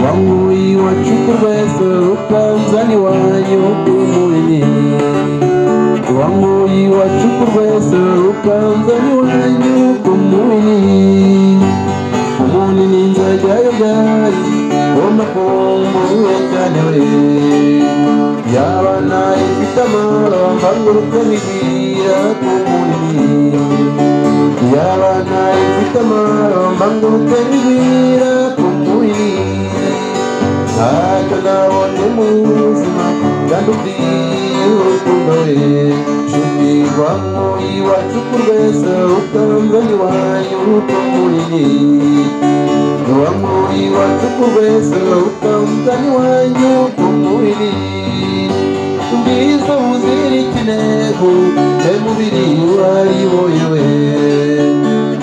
wanguye wacuku rwese ukanzani wanyu kumuni wanguye wacuku rwese ukanzani wanyu kumuni kumuni nzajyayo bwari w'amakombo cyane we yabana ifite amara mbanguruka bibwira kumuni yabana ifite amara mbanguruka bibwira kumuni ntacyo nabonye mu buzima kandi ubwiye urukundo we nshuti wanguye wacuku rwese ukanzani wanyu kumuni wanguye wacuku rwese ukanzani wanyu kumuni ubwiza buzira ikinego mubiri wariboyewe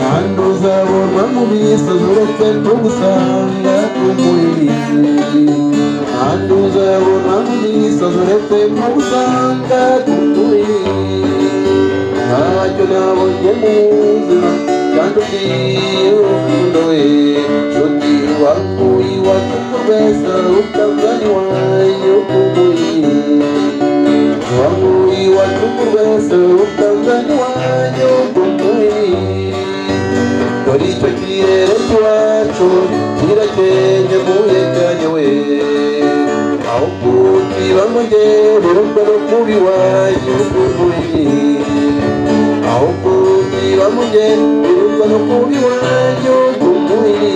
kandi uzabonwa mu misozi uretse no gusanga kumuni kandi uzabonwa mu misozi uretse no gusanga kumuni ntacyo nabonye mu buzima kandi ubwiye urukundo we nshuti wanguye wacuku rwese ukanzani wanyu kumuni wanguye wacuku rwese ukanzani wanyu kumuni dore icyo kirere cy'iwacu kirakenye muyeganye we aho kukiba mugere rukono kubi wanyu kumuni aho kukiba mugere rukono kubi wanyu kumuni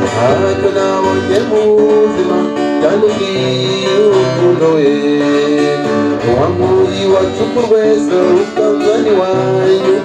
ntacyo nabonye mu buzima kandi ubwiye urukundo we wanguye wacuku rwese ukanzani wanyu